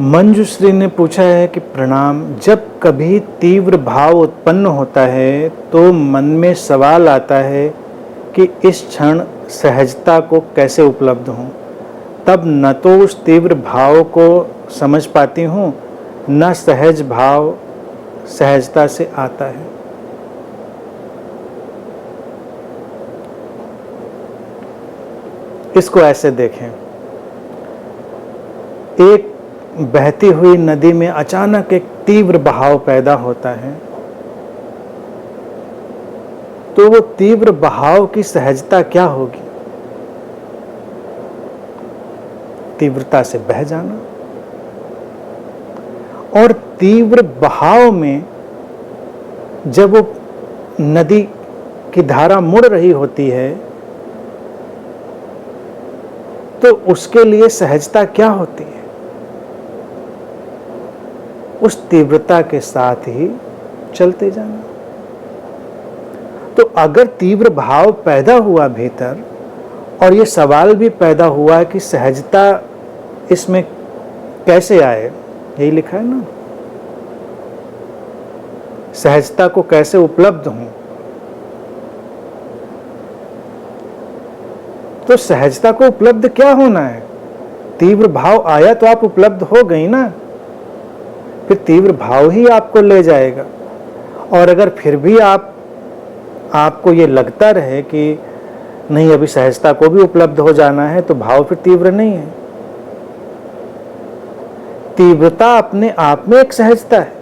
मंजुश्री ने पूछा है कि प्रणाम, जब कभी तीव्र भाव उत्पन्न होता है तो मन में सवाल आता है कि इस क्षण सहजता को कैसे उपलब्ध हूँ। तब न तो उस तीव्र भाव को समझ पाती हूँ, न सहज भाव सहजता से आता है। इसको ऐसे देखें, एक बहती हुई नदी में अचानक एक तीव्र बहाव पैदा होता है, तो वो तीव्र बहाव की सहजता क्या होगी? तीव्रता से बह जाना। और तीव्र बहाव में जब वो नदी की धारा मुड़ रही होती है तो उसके लिए सहजता क्या होती है? उस तीव्रता के साथ ही चलते जाना। तो अगर तीव्र भाव पैदा हुआ भीतर और ये सवाल भी पैदा हुआ कि सहजता इसमें कैसे आए, यही लिखा है ना, सहजता को कैसे उपलब्ध हूं, तो सहजता को उपलब्ध क्या होना है? तीव्र भाव आया तो आप उपलब्ध हो गई ना, फिर तीव्र भाव ही आपको ले जाएगा। और अगर फिर भी आपको ये लगता रहे कि नहीं अभी सहजता को भी उपलब्ध हो जाना है, तो भाव फिर तीव्र नहीं है। तीव्रता अपने आप में एक सहजता है।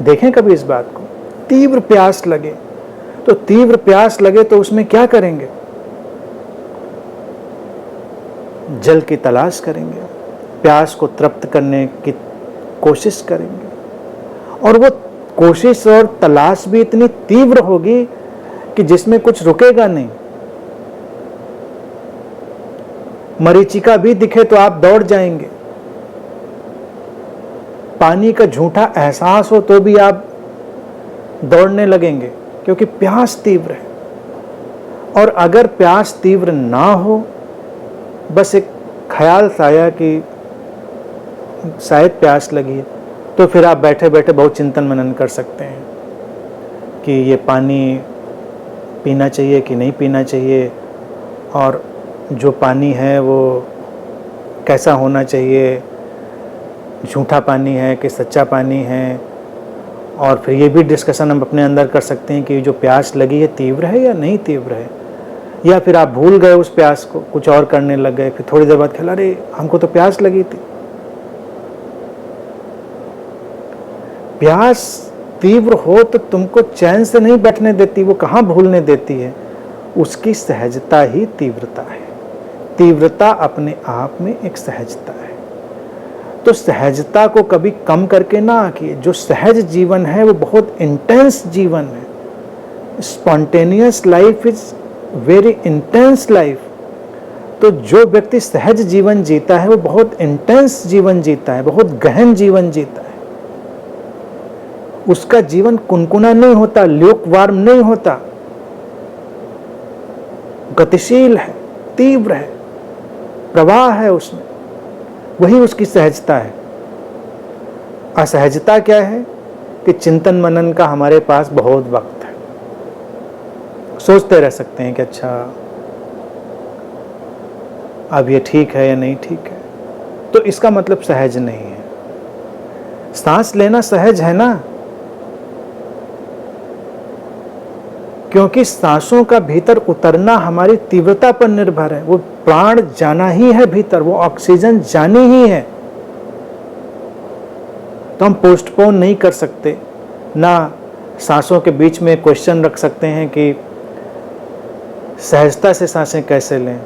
देखें कभी इस बात को। तीव्र प्यास लगे तो उसमें क्या करेंगे? जल की तलाश करेंगे, प्यास को तृप्त करने की कोशिश करेंगे। और वो कोशिश और तलाश भी इतनी तीव्र होगी कि जिसमें कुछ रुकेगा नहीं। मरीचिका भी दिखे तो आप दौड़ जाएंगे। पानी का झूठा एहसास हो तो भी आप दौड़ने लगेंगे, क्योंकि प्यास तीव्र है। और अगर प्यास तीव्र ना हो, बस एक ख्याल आया कि शायद प्यास लगी है, तो फिर आप बैठे बैठे बहुत चिंतन मनन कर सकते हैं कि ये पानी पीना चाहिए कि नहीं पीना चाहिए, और जो पानी है वो कैसा होना चाहिए, झूठा पानी है कि सच्चा पानी है। और फिर ये भी डिस्कशन हम अपने अंदर कर सकते हैं कि जो प्यास लगी है तीव्र है या नहीं तीव्र है। या फिर आप भूल गए उस प्यास को, कुछ और करने लग गए, फिर थोड़ी देर बाद ख्याल, अरे हमको तो प्यास लगी थी। प्यास तीव्र हो तो तुमको चैन से नहीं बैठने देती, वो कहाँ भूलने देती है। उसकी सहजता ही तीव्रता है। तीव्रता अपने आप में एक सहजता है। तो सहजता को कभी कम करके ना आंकिए। जो सहज जीवन है वो बहुत इंटेंस जीवन है। Spontaneous life is very intense life. तो जो व्यक्ति सहज जीवन जीता है वो बहुत इंटेंस जीवन जीता है, बहुत गहन जीवन जीता है। उसका जीवन कुनकुना नहीं होता, ल्यूकवार्म नहीं होता, गतिशील है, तीव्र है, प्रवाह है उसमें। वही उसकी सहजता है। असहजता क्या है कि चिंतन मनन का हमारे पास बहुत वक्त है। सोचते रह सकते हैं कि अच्छा अब ये ठीक है या नहीं ठीक है, तो इसका मतलब सहज नहीं है। सांस लेना सहज है ना, क्योंकि सांसों का भीतर उतरना हमारी तीव्रता पर निर्भर है। वो प्राण जाना ही है भीतर, वो ऑक्सीजन जानी ही है। तो हम पोस्टपोन नहीं कर सकते ना। सांसों के बीच में क्वेश्चन रख सकते हैं कि सहजता से सांसें कैसे लें।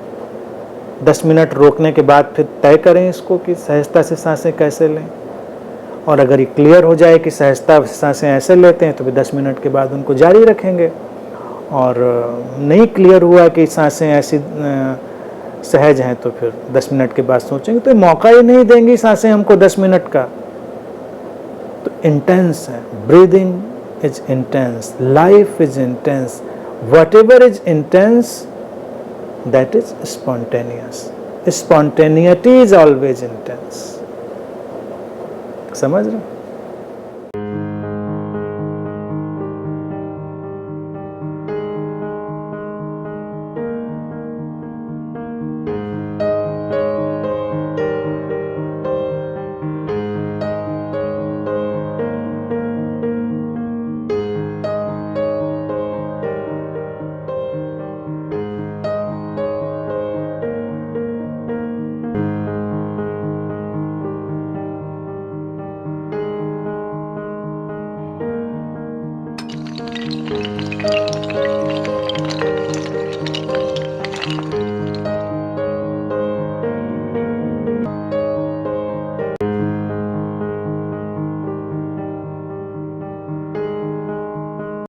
10 मिनट रोकने के बाद फिर तय करें इसको कि सहजता से सांसें कैसे लें। और अगर ये क्लियर हो जाए कि सहजता से सांसें ऐसे लेते हैं तो फिर 10 मिनट के बाद उनको जारी रखेंगे। और नहीं क्लियर हुआ कि सांसें ऐसी सहज हैं तो फिर 10 मिनट के बाद सोचेंगे। तो मौका ही नहीं देंगी सांसें हमको 10 मिनट का। तो इंटेंस है, breathing is intense, life is intense, whatever is intense that is spontaneous. Spontaneity is always intense. समझ रहे हो?